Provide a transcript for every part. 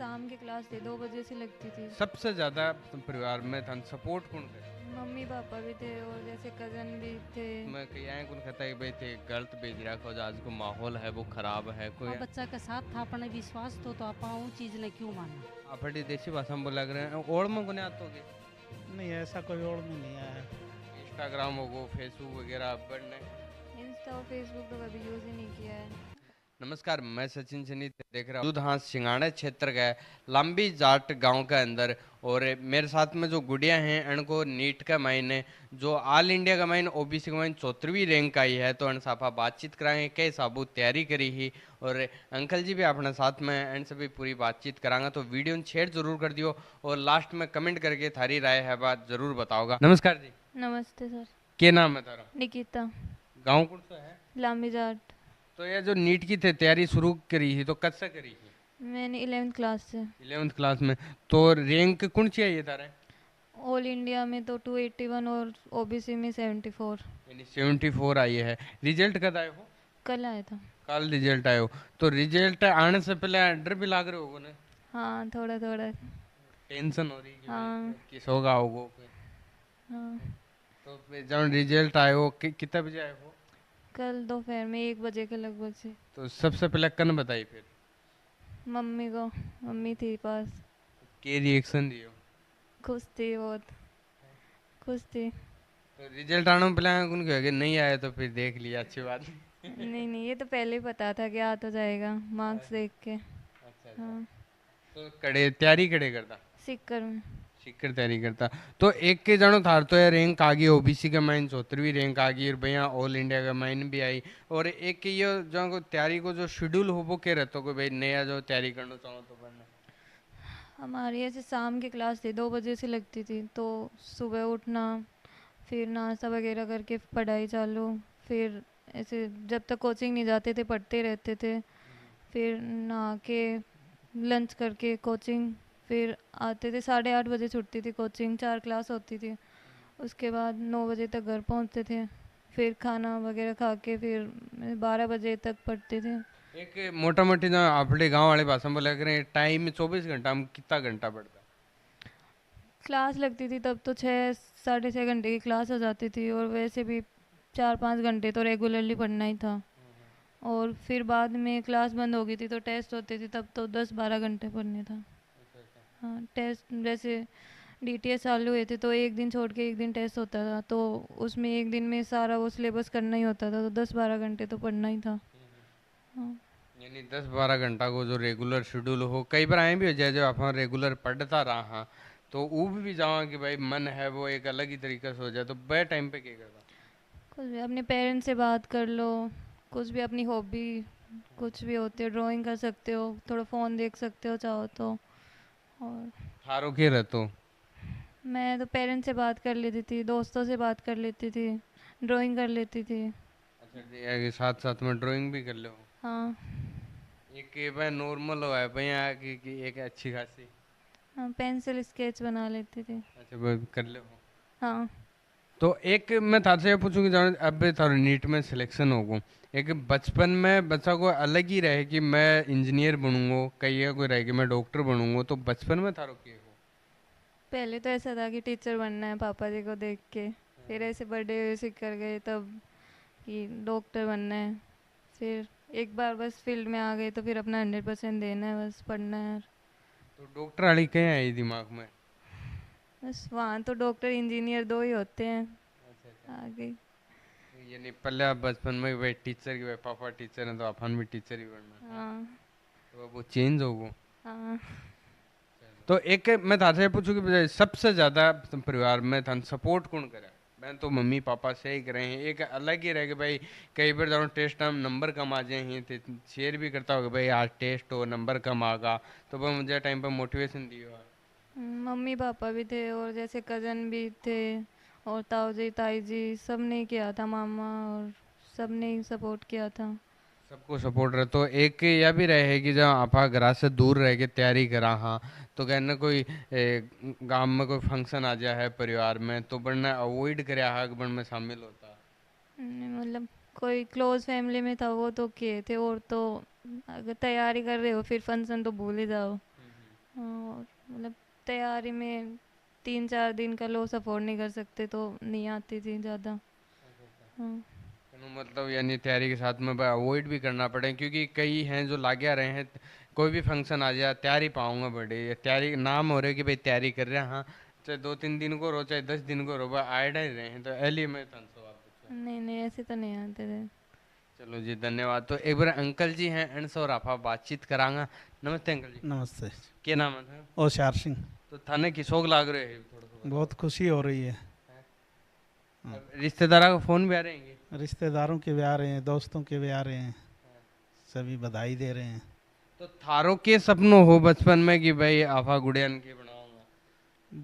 शाम की क्लास थी 2 बजे से लगती थी। सबसे ज्यादा परिवार में था सपोर्ट कौन करे? मम्मी पापा भी थे और जैसे कज़न भी थे। मैं कहीं आए कौन कहता है कि भाई ते गलत भेज रहा हो, आज को माहौल है वो खराब है कोई और बच्चा के साथ था अपने विश्वास तो आप वो चीज़ ने क्यों माना। आप देसी भाषा में बोला करें ओढ़ में कोने आते होगे? नहीं ऐसा कोई ओर में नहीं आया। इंस्टाग्राम होगो फेसबुक वगैरह बढ़ने। इंस्टा और फेसबुक तो कभी यूज़ ही नहीं किया है। नमस्कार, मैं सचिन सनी देख रहा हूँ दूधहांस सिंगाड़ा क्षेत्र का लंबी जाट गांव के अंदर। और मेरे साथ में जो गुड़िया हैं इनको नीट का मायने जो ऑल इंडिया का मायने ओबीसी का मायने 74वीं रैंक आई है, तो इन साफा बातचीत कराएंगे कई साबू तैयारी करी ही। और अंकल जी भी अपने साथ में इन सभी पूरी बातचीत करांगा, तो वीडियो शेयर जरूर कर दियो और लास्ट में कमेंट करके थारी राय है बात जरूर बताओगा। नमस्कार जी। नमस्ते सर। क्या नाम है तारा? निकिता। गाँव कौन सा है? लांबी जाट। तो ये जो नीट की तैयारी शुरू करी थी तो कब से करी थी? मैंने 11th क्लास से। 11th क्लास में। तो रैंक कौन सी आई है तारे? ऑल इंडिया में तो 281 और ओबीसी में 74। यानी 74 आई है। रिजल्ट कब आए हो? कल आया था। कल रिजल्ट आयो। तो रिजल्ट आने से पहले डर भी लाग रहे होगो ना? हाँ थोड़ा थोड़ा। टेंशन हो रही कि हाँ। भाई किस होगा होगो फिर। हाँ। तो फिर जब रिजल्ट आयो कितने बजे आए हो? कल दोपहर में 1 बजे के लगभग से। तो सबसे पहले कन बताई फिर? मम्मी को। मम्मी थी पास। के रिएक्शन दियो? खुश थी बहुत। खुश थी। तो रिजल्ट आने में पहले कौन कहेगा नहीं आया तो फिर देख लिया अच्छी बात। नहीं नहीं, ये तो पहले ही पता था कि आ तो जाएगा मार्क्स देख के। अच्छा अच्छा। हाँ। तो कड़े तैयारी कड़े करता? सीकर में। सीकर तैयारी करता। तो एक के जानो थार तो यार रैंक आ गई ओबीसी का माइन 74वीं रैंक आ गई और भैया ऑल इंडिया का माइन भी आई। और एक के ये जो को तैयारी को जो शेड्यूल हो वो के रहता को भाई नया जो तैयारी करना चाहो तो पढ़ना? हमारी ऐसे शाम की क्लास थी 2 बजे से लगती थी, तो सुबह उठना, फिर नाश्ता वगैरह करके पढ़ाई चालू। फिर ऐसे जब तक कोचिंग नहीं जाते थे पढ़ते रहते थे। फिर नहा के लंच करके कोचिंग। फिर आते थे 8:30 बजे छुट्टी थी कोचिंग, 4 क्लास होती थी। उसके बाद 9 बजे तक घर पहुंचते थे। फिर खाना वगैरह खा के फिर 12 बजे तक पढ़ते थे। एक मोटा मोटी ना अपने गांव वाले भाषा में बोला करें टाइम 24 घंटा में कितना घंटा पड़ता? क्लास लगती थी तब तो 6 साढ़े 6 घंटे की क्लास हो जाती थी, और वैसे भी 4 5 घंटे तो रेगुलरली पढ़ना ही था। और फिर बाद में क्लास बंद हो गई थी तो टेस्ट होते थे, तब तो 10 12 घंटे पढ़ने था। हाँ, टेस्ट जैसे डीटीएस चालू हुए थे तो एक दिन छोड़ के एक दिन टेस्ट होता था, तो उसमें एक दिन में सारा वो सिलेबस करना ही होता था, तो 10 12 घंटे तो पढ़ना ही था। हाँ। यानी 10 12 घंटा को जो रेगुलर शेड्यूल हो कई बार आए भी हो जाए जो आप रेगुलर पढ़ता रहा तो वो भी जावा कि भाई मन है वो एक अलग ही तरीके से हो जाए, तो बे टाइम पे क्या करता? कुछ भी अपने पेरेंट्स से बात कर लो, कुछ भी अपनी हॉबी कुछ भी होती है, ड्राइंग कर सकते हो, थोड़ा फ़ोन देख सकते हो चाहो तो। और थारो के रहतो? मैं तो पेरेंट्स से बात कर लेती थी, दोस्तों से बात कर लेती थी, ड्राइंग कर लेती थी। अच्छा जी, आगे साथ साथ में ड्राइंग भी कर लो? हाँ। एक ये भाई नॉर्मल हो है भैया कि एक अच्छी खासी? हाँ, पेंसिल स्केच बना लेती थी। अच्छा वो कर लो। हाँ। तो एक मैं थासे ये पूछूं कि जानो अब थारो नीट में सिलेक्शन होगो, एक बचपन में बच्चा को अलग ही रहे कि मैं इंजीनियर बनूंगा, कई कोई रहे कि मैं डॉक्टर बनूंगा, तो बचपन में थारो के हो? पहले तो ऐसा था कि टीचर बनना है पापा जी को देख के। फिर ऐसे बड़े हुए सीख कर गए तब कि डॉक्टर बनना है। फिर एक बार बस फील्ड में आ गए तो फिर अपना 100% देना है, बस पढ़ना है। तो डॉक्टर वाली कहीं आई दिमाग में? बस वहाँ तो डॉक्टर इंजीनियर दो ही होते हैं। अच्छा अच्छा। आगे। यानी पहले आप बचपन में भाई टीचर की भाई पापा टीचर हैं तो अपन भी टीचर ही बनना है, हाँ। तो अब वो चेंज होगो। हाँ। तो एक मैं थासे पूछूं कि सबसे ज्यादा परिवार में थान सपोर्ट कौन करे? मैं तो मम्मी पापा से ही करे हैं, एक अलग ही रहे कि भाई कई बार जानो टेस्ट हम नंबर कम आ जाए हैं तो शेयर भी करता होगा भाई आज टेस्ट हो नंबर कम आगा, तो वो मुझे टाइम पर मोटिवेशन दियो। मम्मी पापा भी थे और जैसे कज़न भी थे, और ताऊ जी ताई जी सब ने किया था, मामा और सब ने ही सपोर्ट किया था। सबको सपोर्ट रहे। तो एक यह भी रहे कि जब आप घर से दूर रह के तैयारी करा हाँ, तो कहना कोई गांव में कोई फंक्शन आ जाए है परिवार में तो बढ़ना अवॉइड करे हाँ कि बढ़ में शामिल होता? मतलब कोई क्लोज फैमिली में था वो तो किए थे, और तो अगर तैयारी कर रहे हो फिर फंक्शन तो भूल ही जाओ। हाँ, और मतलब तैयारी में 3-4 दिन का लॉस अफोर्ड नहीं कर सकते तो नहीं आती थी ज़्यादा। हाँ। मतलब यानी तैयारी के साथ में अवॉइड भी करना पड़े, क्योंकि कई हैं जो लागे रहे हैं, कोई भी फंक्शन आ जाए तैयारी पाऊंगा बड़े, ये तैयारी नाम हो रहा है कि भाई तैयारी कर रहे हैं, हाँ चाहे 2-3 दिन को रो चाहे 10 दिन को रो, भाई आइड ही रहे हैं तो एली में तंसो आप बच्चों। नहीं नहीं, ऐसे तो नहीं आते थे। चलो जी धन्यवाद। तो एक बार अंकल जी हैं एंड सो आप बातचीत करांगा। नमस्ते अंकल जी। नमस्ते। क्या नाम है था? ओशार सिंह। तो थाने की शौक लाग रहे हैं थोड़ा सा बताओ। बहुत खुशी हो रही है। हाँ। अब रिश्तेदारा का फोन भी आ रहे हैं? रिश्तेदारों के भी आ रहे हैं, दोस्तों के भी आ रहे हैं, सभी बधाई दे रहे हैं। तो थारो के सपनों हो बचपन में कि भाई आफा गुड़ियन के बनाऊंगा?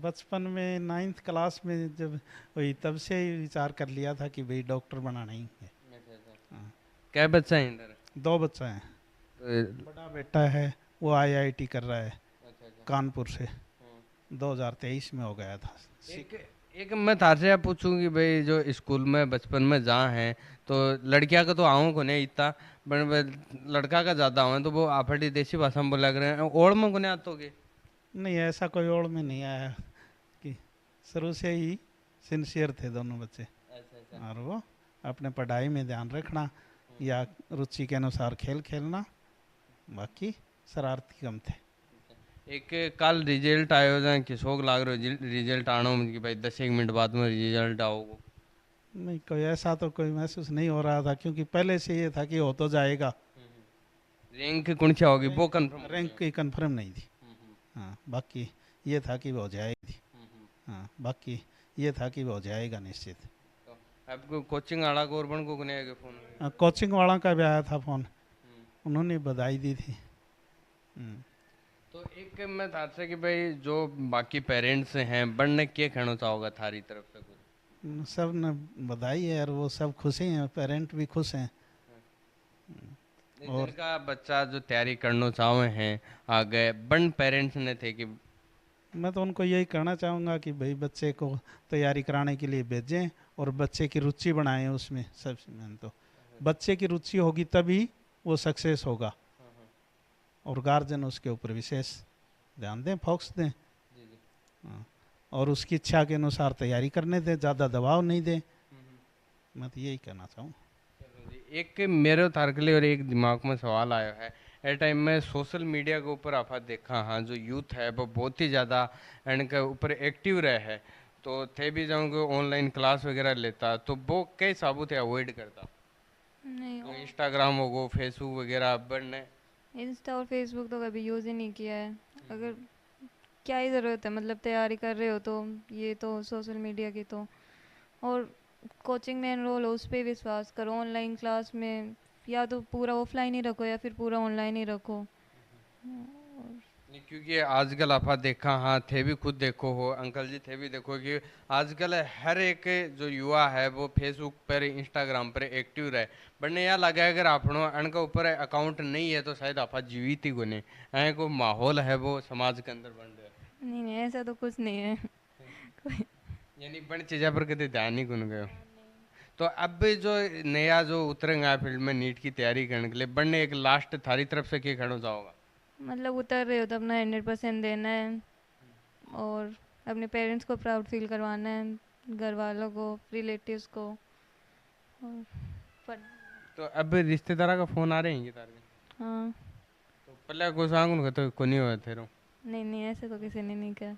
बचपन में 9th क्लास में जब वही तब से ही विचार कर लिया था कि भाई डॉक्टर बनाना ही है। अच्छा अच्छा। हाँ। क्या बच्चा है इधर? 2 बच्चे हैं। तो बड़ा बेटा है वो IIT कर रहा है अच्छा अच्छा। कानपुर से, हम्म। 2023 में हो गया था। एक एक मैं थारसे आप पूछूं कि भाई जो स्कूल में बचपन में जहाँ हैं तो लड़कियां का तो आऊँ को नहीं इतना, बट लड़का का ज्यादा हुआ तो वो आफड़ी देसी भाषा में बोला करें ओढ़ में को नहीं आते? नहीं, ऐसा कोई ओड़ में नहीं आया कि शुरू से ही सिंसियर थे दोनों बच्चे। अच्छा अच्छा। और वो अपने पढ़ाई में ध्यान रखना या रुचि के अनुसार खेल खेलना, बाकी शरारती कम थे। एक कल रिजल्ट आयो जाए कि शौक लाग रहा रिजल्ट आना कि भाई 10 एक मिनट बाद में रिजल्ट आओगे? नहीं, कोई ऐसा तो कोई महसूस नहीं हो रहा था क्योंकि पहले से ये था कि हो तो जाएगा। रैंक कौन सी होगी वो रैंक कंफर्म? रैंक की कंफर्म नहीं थी। हाँ, बाकी ये था कि वो हो जाएगी। हाँ, बाकी ये था कि वो हो जाएगा निश्चित। तो आपको कोचिंग आड़ा गोरबन को नहीं आएगा फोन? कोचिंग वाला का भी आया था फोन, उन्होंने बधाई दी थी। हम्म। तो एक मैं था से कि भाई जो बाकी पेरेंट्स हैं बनने के कहना चाहोगा थारी तरफ से कुछ? सब ने बधाई है और वो सब खुश ही हैं, पेरेंट भी खुश हैं। नहीं, और जिनका बच्चा जो तैयारी करना चाहे हैं आगे बन पेरेंट्स ने थे कि मैं तो उनको यही कहना चाहूँगा कि भाई बच्चे को तैयारी कराने के लिए भेजें और बच्चे की रुचि बनाएं उसमें। सबसे मेन तो बच्चे की रुचि होगी तभी वो सक्सेस होगा, और गार्जियन उसके ऊपर विशेष ध्यान दें, फोकस दें। जी जी। हाँ, और उसकी इच्छा के अनुसार तैयारी करने दें, ज़्यादा दबाव नहीं दें। मैं तो यही कहना चाहूँ। चलो जी, एक मेरे तार के लिए और एक दिमाग में सवाल आया है। ए टाइम में सोशल मीडिया के ऊपर आप देखा हाँ जो यूथ है वो बहुत ही ज़्यादा इनके ऊपर एक्टिव रहे है, तो थे भी जाऊँगे ऑनलाइन क्लास वगैरह लेता तो वो कई साबुत है अवॉइड करता? नहीं, जो इंस्टाग्राम हो गो फेसबुक वगैरह बनने। इंस्टा और फेसबुक तो कभी यूज़ ही नहीं किया है। अगर क्या ही ज़रूरत है, मतलब तैयारी कर रहे हो तो ये तो सोशल मीडिया की तो, और कोचिंग में एनरोल हो उस पर विश्वास करो। ऑनलाइन क्लास में या तो पूरा ऑफलाइन ही रखो या फिर पूरा ऑनलाइन ही रखो। नहीं, क्योंकि आजकल आप देखा हाँ थे भी खुद देखो हो अंकल जी थे भी देखो कि आजकल हर एक जो युवा है वो फेसबुक पर इंस्टाग्राम पर एक्टिव रहे, बनने यह लगा है अगर आपनो अनका ऊपर अकाउंट नहीं है तो शायद आप जीवित ही गुने ऐ को माहौल है वो समाज के अंदर बन रहा है। नहीं नहीं, ऐसा तो कुछ नहीं है। कोई यानी बन चीज़ा पर कभी ध्यान नहीं गुन गए? तो अब जो नया जो उतरेंगे फील्ड में नीट की तैयारी करने के लिए बनने एक लास्ट थारी तरफ से क्या कहना चाहोगा? मतलब उतर रहे हो तो अपना 100% देना है और अपने पेरेंट्स को प्राउड फील करवाना है, घर वालों को, रिलेटिव्स को। और पढ़ तो अब रिश्तेदारा का फोन आ रहे हैं ये तार के? हाँ। तो पहले को सांग उनका तो को नहीं हुआ थे रो? नहीं नहीं, ऐसे तो किसी ने नहीं किया।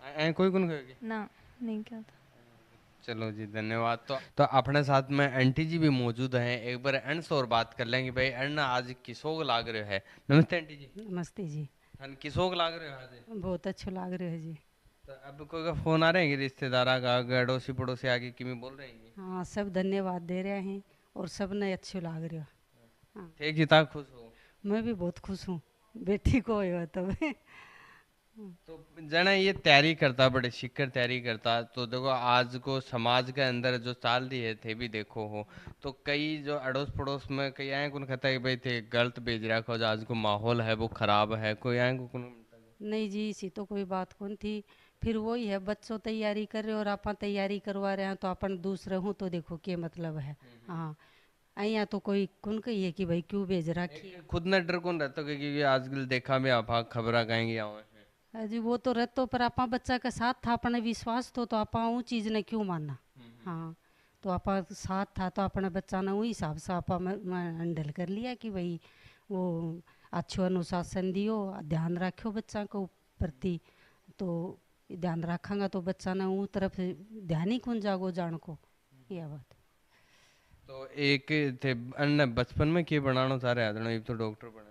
ऐ कोई कौन कहेगी? ना, नहीं किया था। चलो जी धन्यवाद। तो अपने साथ में आंटी जी भी मौजूद हैं, एक बार अन से और बात कर लेंगे भाई अन्न आज किसोग लाग रहे है। नमस्ते आंटी जी। नमस्ते जी। अन किसोग लाग रहे हो आज? बहुत अच्छा लाग रहा है जी। तो अब कोई का फोन आ रहे हैं कि रिश्तेदारा का अड़ोसी पड़ोसी आके किमी बोल रहे हैं? हाँ, सब धन्यवाद दे रहे हैं और सब ने अच्छे लाग रहे हो। हाँ, थे कितना खुश हो? मैं भी बहुत खुश हूँ, बेटी को हुआ तब। तो जना ये तैयारी करता बड़े शिक्कर तैयारी करता तो देखो आज को समाज के अंदर जो चाल रही है थे भी देखो हो, तो कई जो अड़ोस पड़ोस में कई आए कौन कहता है कि भाई थे गलत भेज रहा हो, जो आज को माहौल है वो खराब है, कोई आए को कौन? नहीं जी, इसी तो कोई बात कौन थी। फिर वही है, बच्चों तैयारी कर रहे और अपन तैयारी करवा रहे हैं तो अपन दूसरे हूँ तो देखो क्या मतलब है। हाँ, यहाँ तो कोई कौन कही है कि भाई क्यों भेज रखी है। खुद न डर कौन रहता क्योंकि आजकल देखा भी आप खबर कहेंगे आवे हैं। जी वो तो रहतो, पर आपा बच्चा के साथ था, अपने विश्वास तो आपा वो चीज़ ने क्यों मानना। हाँ, तो आपा साथ था तो अपने बच्चा ने वही हिसाब से आपा मैं हैंडल कर लिया कि भाई वो अच्छो अनुशासन दियो, ध्यान रखो बच्चा को प्रति। तो ध्यान रखांगा तो बच्चा ने वो तरफ ध्यान ही कौन जागो जान को, यह बात। तो एक थे अन्य बचपन में के बनाना चाह रहे हैं तो डॉक्टर बना।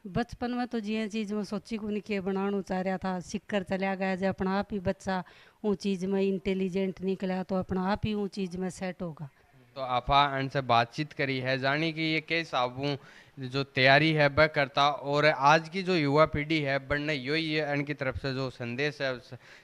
बचपन में तो जिया चीज में सोची को नहीं के बनाना चाह रहा था, सीख कर चला गया जब अपना आप ही बच्चा वो चीज में इंटेलिजेंट निकला तो अपना आप ही वो चीज में सेट होगा। तो आपा इनसे बातचीत करी है जानी कि ये के साबू जो तैयारी है वह करता, और आज की जो युवा पीढ़ी है बढ़ने यही है इनकी तरफ से जो संदेश है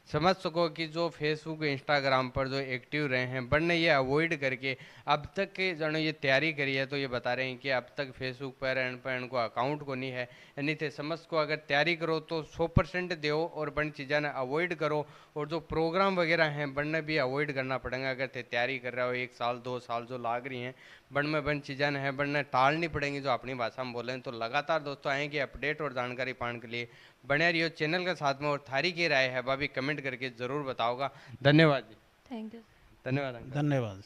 समझ सको कि जो फेसबुक इंस्टाग्राम पर जो एक्टिव रहे हैं बढ़ने ये अवॉइड करके अब तक के जनो ये तैयारी करी है। तो ये बता रहे हैं कि अब तक फेसबुक पर इनको अकाउंट को नहीं है, यानी थे समझ को अगर तैयारी करो तो 100% दो और बन चीज़ें ने अवॉइड करो, और जो प्रोग्राम वगैरह हैं बढ़ने भी अवॉइड करना पड़ेगा। अगर थे तैयारी कर रहे हो 1 साल 2 साल जो लाग रही हैं बन में बन चीज़ें हैं बढ़ने टालनी पड़ेंगी जो अपनी भाषा में बोलें। तो लगातार दोस्तों आएंगे अपडेट और जानकारी पाने के लिए बने रहियो चैनल के साथ में, और थारी की राय है वह भी कमेंट करके ज़रूर बताओगा। धन्यवाद जी। Thank you. धन्यवाद अंकल। धन्यवाद।